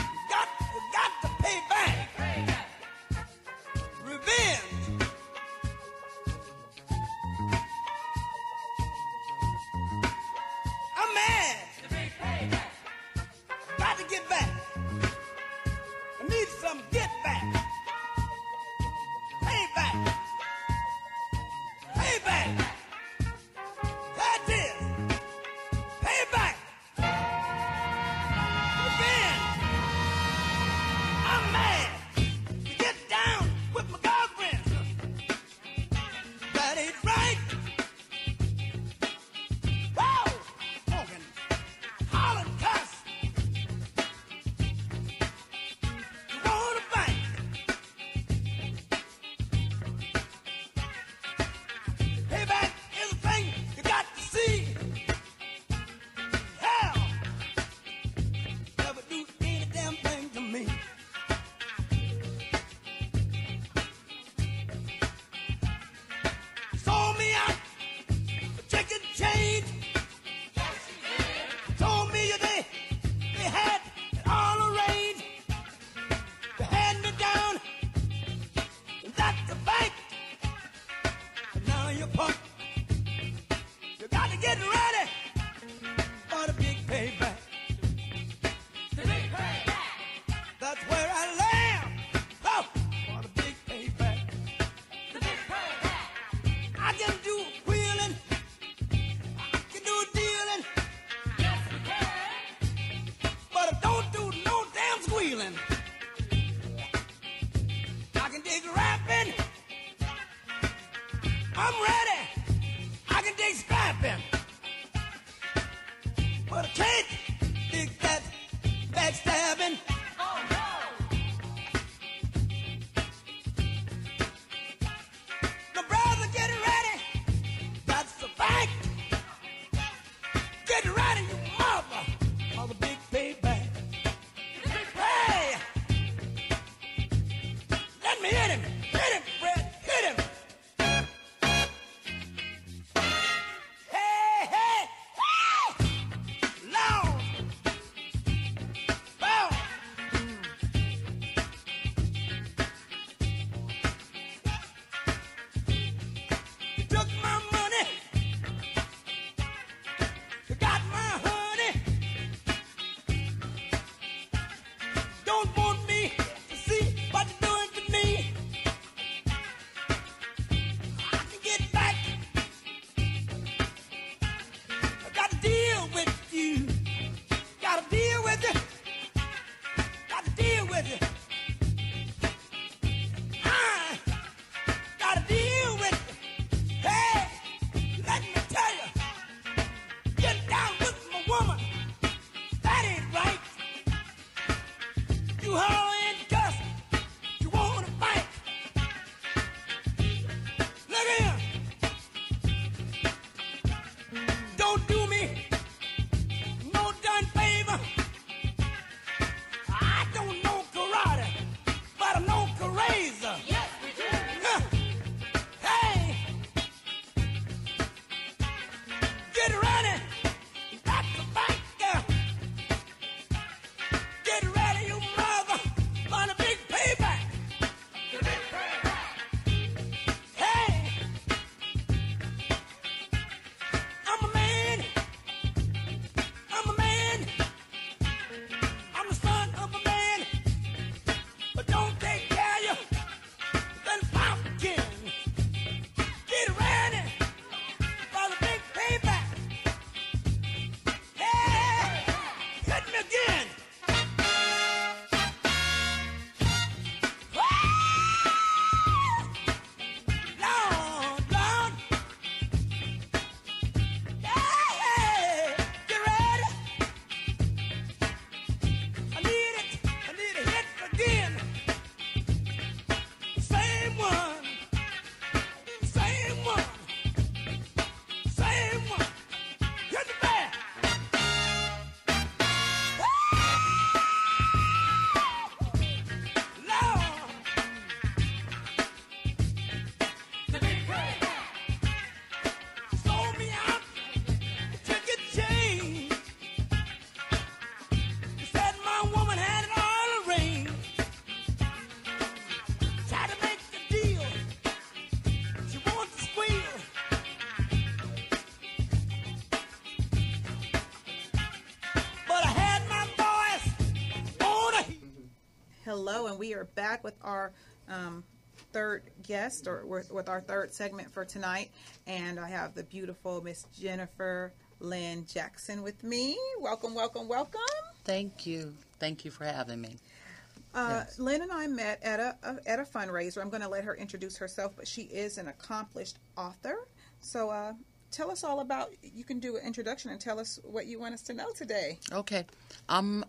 got to pay back. Revenge. that's a fact. Now you're pumped. You got to get ready for the big payback. The big payback. That's where I land. Oh, for the big payback. The big payback. I can do wheeling. I can do dealing. Yes, you can. But I don't do no damn squealing. I can dig rapping. I'm ready. I can dig scrapping. But I can't dig that backstabbing. Oh no! The brother, get ready. That's the fact. Get ready, you mother, for the big payback. Hey! Let me hit him. Hit him, Fred. Hit him. Hey, hey, hey! Lord! Bow! You took my money. You got my honey. Don't want me to see what you're doing to me. I can get back. I got to deal with you. Got to deal with you. Got to deal with you. I got to deal with you. Hey, let me tell you. Get down with my woman. That ain't right. You holler and cuss. You want to fight. Look here. Don't do me no done favor. I don't know karate, but I know razor. Yes, we do. Hey, get ready. That's the fight, girl. Get ready, you mother, for the big payback. The big payback. Hey, I'm a man. I'm a man. I'm the son of a man. But don't take care of you. Then pumpkin. Get ready for the big payback. Hey, hit me again. Lord, Lord. Hey, get ready. I need it. I need a hit again. Same one. Same one. Same one. Hit the back. Lord. The big payback. Sold me out. Took a chain. You said my woman had it all arranged. Tried to make the deal. She wants to squeal. But I had my voice on a Hello, and we are back with our third guest, or with our third segment for tonight. And I have the beautiful Miss Jennifer Lynn Jackson with me. Welcome, welcome, welcome. Thank you. Thank you for having me. Yes. Lynn and I met at a fundraiser. I'm going to let her introduce herself, but she is an accomplished author. So tell us all about. You can do an introduction and tell us what you want us to know today. Okay. I'm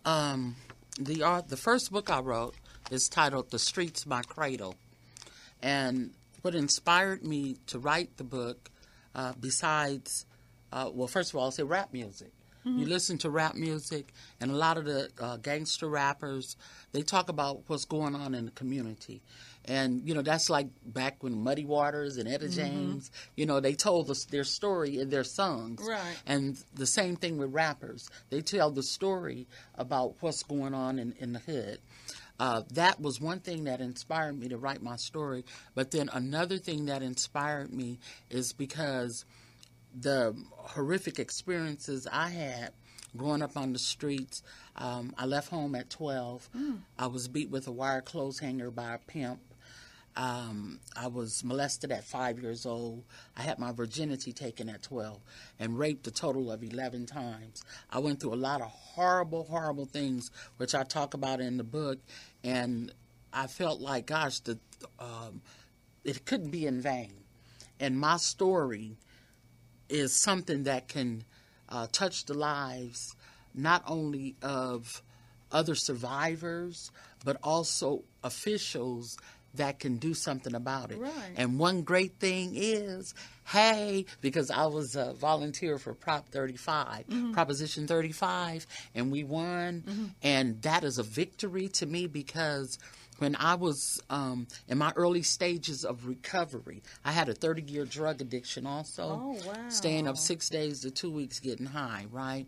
the first book I wrote is titled "The Streets My Cradle," and what inspired me to write the book, besides, well, first of all, I'll say rap music. You listen to rap music, and a lot of the gangster rappers, they talk about what's going on in the community. And, you know, that's like back when Muddy Waters and Etta James, you know, they told us their story in their songs. Right. And the same thing with rappers. They tell the story about what's going on in the hood. that was one thing that inspired me to write my story. But then another thing that inspired me is because the horrific experiences I had growing up on the streets. I left home at 12. I was beat with a wire clothes hanger by a pimp. I was molested at 5 years old. I had my virginity taken at 12 and raped a total of 11 times. I went through a lot of horrible, horrible things, which I talk about in the book, and I felt like, gosh, it couldn't be in vain. And my story is something that can touch the lives not only of other survivors, but also officials that can do something about it. Right. And one great thing is, hey, because I was a volunteer for Proposition 35, and we won. And that is a victory to me because when I was in my early stages of recovery, I had a 30-year drug addiction also. Oh, wow. Staying up 6 days to 2 weeks getting high, right?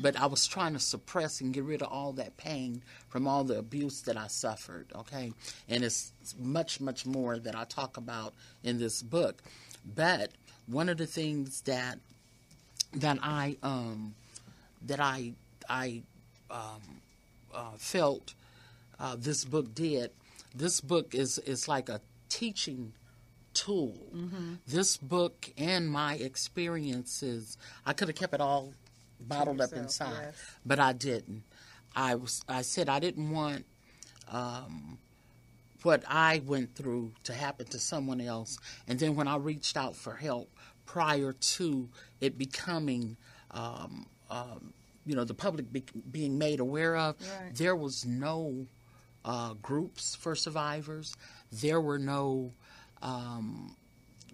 But I was trying to suppress and get rid of all that pain from all the abuse that I suffered, okay? And it's much, much more that I talk about in this book. But one of the things that I felt this book did. This book is like a teaching tool. This book and my experiences, I could have kept it all bottled up inside, but I didn't. I said I didn't want what I went through to happen to someone else. And then when I reached out for help prior to it becoming the public being made aware of, there was no groups for survivors. There were no,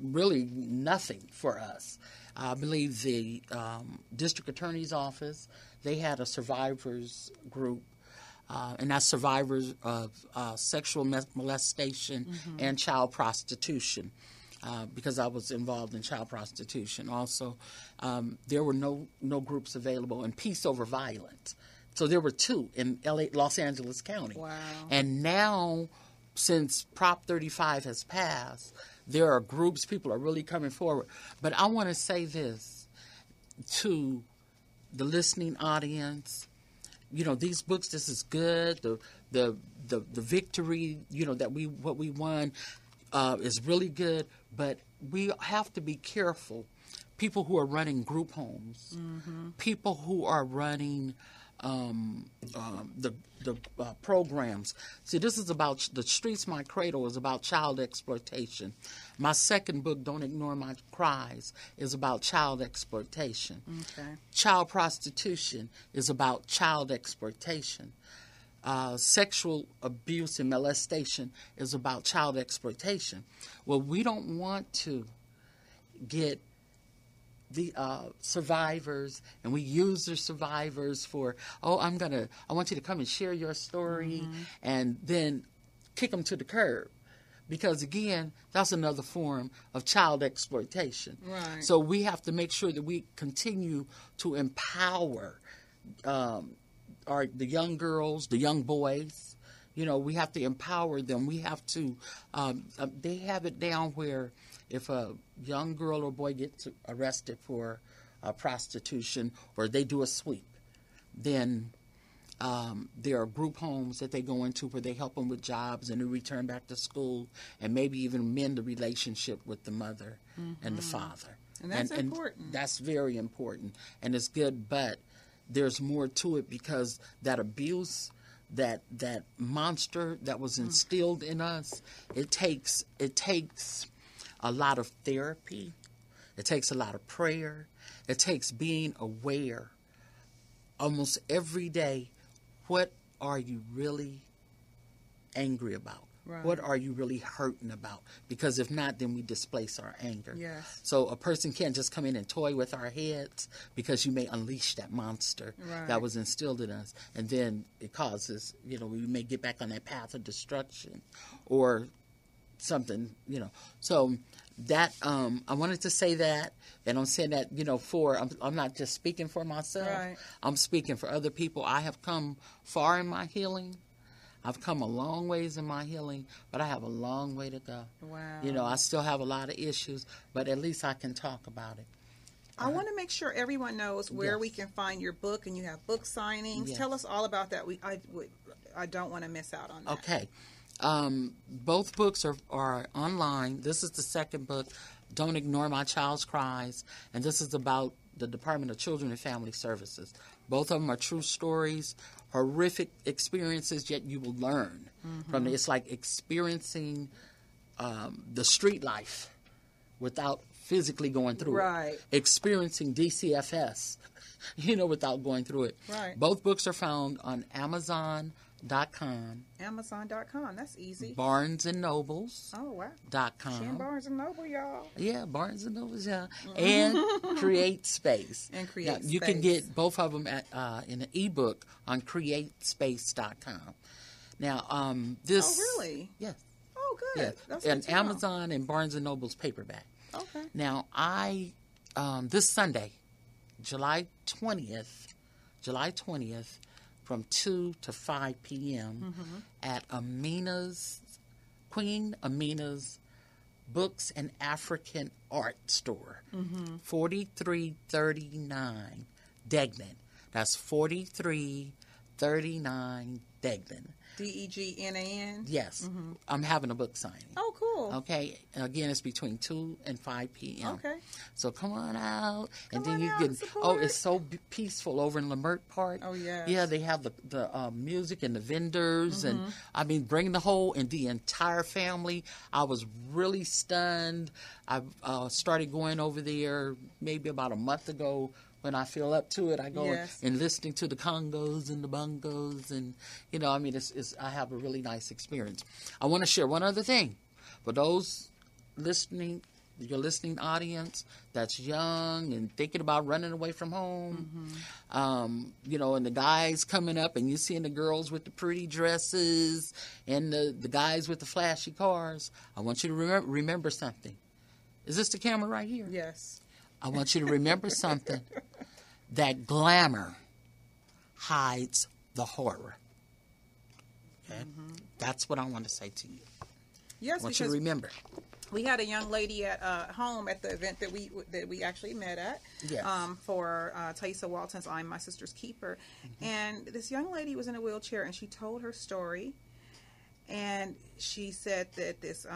really nothing for us. I believe the district attorney's office, they had a survivors group, and that's survivors of sexual molestation and child prostitution. Because I was involved in child prostitution. Also, there were no groups available, and Peace Over Violence. So there were two in Los Angeles County. Wow. And now, since Prop 35 has passed, there are groups, people are really coming forward. But I want to say this to the listening audience. You know, these books, this is good. The victory, that what we won is really good, but we have to be careful. People who are running group homes, people who are running the programs. See, this is about The Streets My Cradle is about child exploitation. My second book, Don't Ignore My Cries, is about child exploitation. Okay. Child prostitution is about child exploitation. Sexual abuse and molestation is about child exploitation. Well, we don't want to get the survivors, and we use the survivors for, I want you to come and share your story, and then kick them to the curb. Because, again, that's another form of child exploitation. Right. So we have to make sure that we continue to empower the young girls, the young boys. We have to empower them. We have to, they have it down where if a young girl or boy gets arrested for prostitution or they do a sweep, then there are group homes that they go into where they help them with jobs and they return back to school and maybe even mend the relationship with the mother and the father. And that's important. And that's very important. And it's good, but there's more to it because that abuse, that monster that was instilled in us, it takes a lot of therapy. It takes a lot of prayer. It takes being aware almost every day. What are you really angry about? Right. What are you really hurting about? Because if not, then we displace our anger. Yes. So a person can't just come in and toy with our heads because you may unleash that monster that was instilled in us. And then it causes, we may get back on that path of destruction or something, So that, I wanted to say that, and I'm saying that, I'm not just speaking for myself. Right. I'm speaking for other people. I have come far in my healing. I've come a long ways in my healing, but I have a long way to go. Wow. You know, I still have a lot of issues, but at least I can talk about it. I want to make sure everyone knows where Yes. we can find your book, and you have book signings. Yes. Tell us all about that. I don't want to miss out on that. Okay. Both books are online. This is the second book, Don't Ignore My Child's Cries, and this is about the Department of Children and Family Services. Both of them are true stories, horrific experiences, yet you will learn from it. It's like experiencing the street life without physically going through Right. it. Experiencing DCFS, without going through it. Right. Both books are found on Amazon.com, Amazon.com. That's easy. BarnesandNobles.com. Oh, wow. She in Barnes & Noble, y'all. Yeah, Barnes and Nobles, yeah. And Create Space. And Create You can Space. get both of them in an ebook on CreateSpace.com. Now, this. Oh, really? Yes. Oh, good. Yes. That's good And to know. Amazon and Barnes and Noble's paperback. Okay. Now, this Sunday, July 20th, from 2 to 5 p.m. at Queen Amina's Books and African Art Store, 4339 Degnan. That's 4339 Degnan. Degnan? Yes. I'm having a book signing. Oh, cool. Okay. And again, it's between 2 and 5 p.m. Okay. So come on out. And Come then on you out can. and support. Oh, it's so peaceful over in Lamert Park. Oh, yes. Yeah, they have the music and the vendors. And I mean, bring the entire family. I was really stunned. I started going over there maybe about a month ago. When I feel up to it, I go Yes. and listening to the congos and the bongos, and I have a really nice experience. I want to share one other thing for those listening, your listening audience that's young and thinking about running away from home. And the guys coming up, and you seeing the girls with the pretty dresses and the guys with the flashy cars. I want you to remember something. Is this the camera right here? Yes. I want you to remember something, that glamour hides the horror. Okay? That's what I want to say to you. Yes, I want you because to remember. we had a young lady at home at the event that we actually met at. Yes. For Thaisa Walton's I'm My Sister's Keeper. And this young lady was in a wheelchair, and she told her story. And she said that this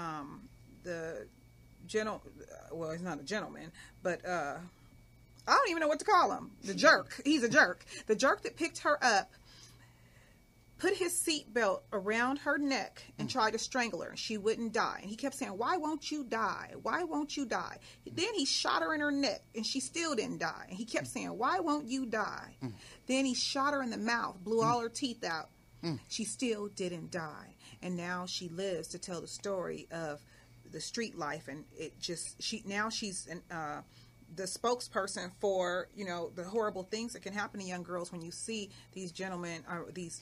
well, he's not a gentleman, but I don't even know what to call him. The jerk. He's a jerk. The jerk that picked her up put his seatbelt around her neck and tried to strangle her, and she wouldn't die. And he kept saying, "Why won't you die? Why won't you die?" Then he shot her in her neck, and she still didn't die. And he kept saying, "Why won't you die?" Then he shot her in the mouth, blew all her teeth out. She still didn't die. And now she lives to tell the story of the street life, and she's the spokesperson for the horrible things that can happen to young girls when you see these gentlemen or these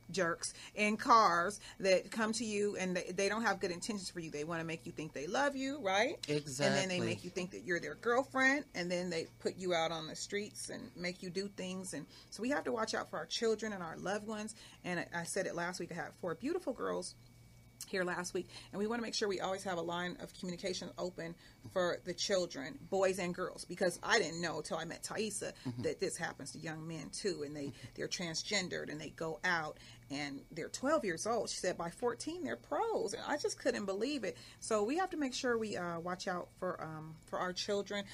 jerks in cars that come to you, and they don't have good intentions for you. They want to make you think they love you, right? Exactly. And then they make you think that you're their girlfriend, and then they put you out on the streets and make you do things. And so we have to watch out for our children and our loved ones. And I said it last week. I had 4 beautiful girls here last week, and we want to make sure we always have a line of communication open for the children, boys and girls, because I didn't know until I met Thaisa that this happens to young men too, and they're transgendered, and they go out and they're 12 years old. She said by 14 they're pros, and I just couldn't believe it. So we have to make sure we watch out for our children.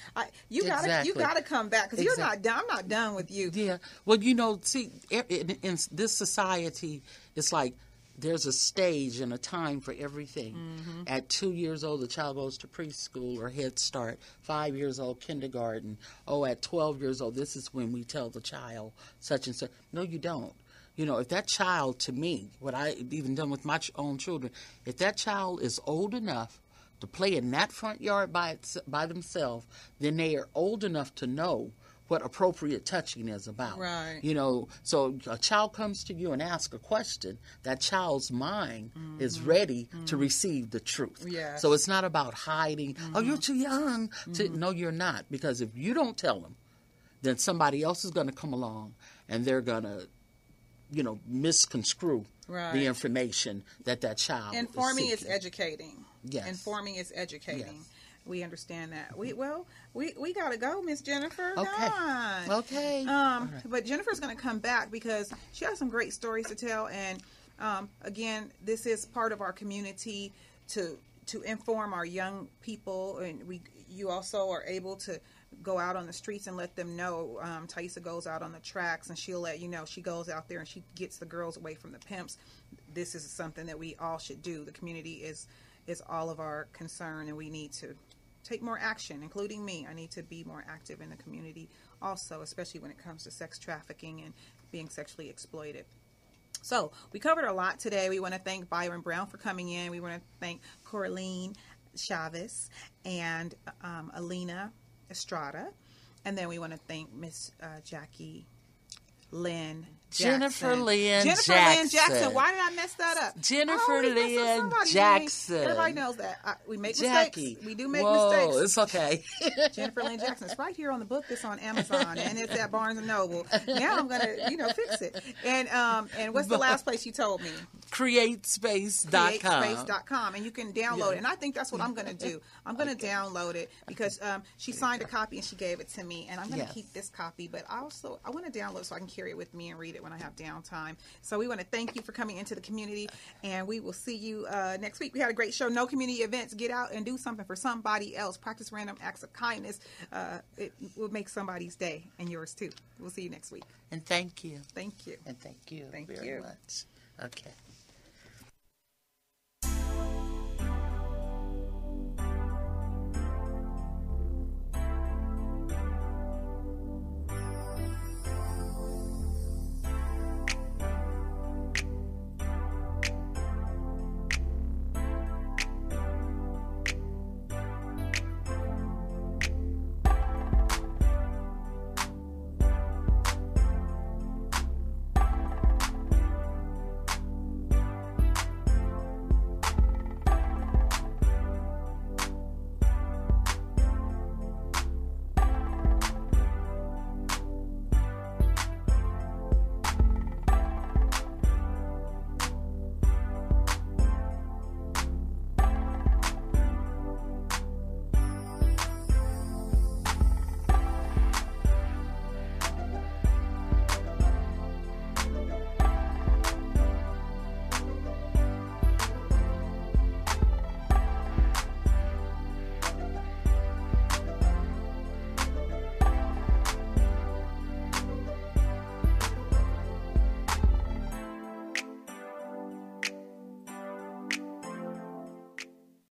You gotta come back, because you're not done. I'm not done with you. Yeah. Well, see, in this society, it's like there's a stage and a time for everything. At 2 years old, the child goes to preschool or Head Start. 5 years old, kindergarten. Oh, at 12 years old, this is when we tell the child such and such. No, you don't. If that child, to me, what I've even done with my own children, if that child is old enough to play in that front yard by themselves, then they are old enough to know what appropriate touching is about. Right. So a child comes to you and asks a question, that child's mind is ready to receive the truth. Yes. So it's not about hiding, oh, you're too young. No, you're not. Because if you don't tell them, then somebody else is going to come along, and they're going to misconstrue Right. the information that child Informing is is seeking. educating. Yes. Informing is educating. Yes. We understand that. We got to go, Miss Jennifer. Okay. Come on. Okay. But Jennifer's going to come back because she has some great stories to tell. And again, this is part of our community to inform our young people, and you also are able to go out on the streets and let them know. Taisa goes out on the tracks and she'll let you know. She goes out there and she gets the girls away from the pimps. This is something that we all should do. The community is all of our concern, and we need to take more action, including me. I need to be more active in the community also, especially when it comes to sex trafficking and being sexually exploited. So we covered a lot today. We want to thank Byron Brown for coming in. We want to thank Coraline Chavez and Alina Estrada. And then we want to thank Miss Jackie Lynn Jackson. Jennifer Lynn Jackson. Why did I mess that up? Jennifer Lynn Lynn Jackson. Everybody knows that. We make Jackie. mistakes. We do make Whoa, mistakes. it's okay. Jennifer Lynn Jackson. It's right here on the book. It's on Amazon and it's at Barnes & Noble. Now I'm gonna, fix it. And what's the last place you told me? CreateSpace.com. CreateSpace.com, and you can download it. And I think that's what I'm going to do. I'm going to download it because she signed a copy and she gave it to me, and I'm going to keep this copy. But I want to download it so I can carry it with me and read it when I have downtime. So we want to thank you for coming into the community, and we will see you next week. We had a great show. No community events. Get out and do something for somebody else. Practice random acts of kindness. It will make somebody's day and yours too. We'll see you next week. And thank you. Thank you. And thank you Thank very you. much. Okay.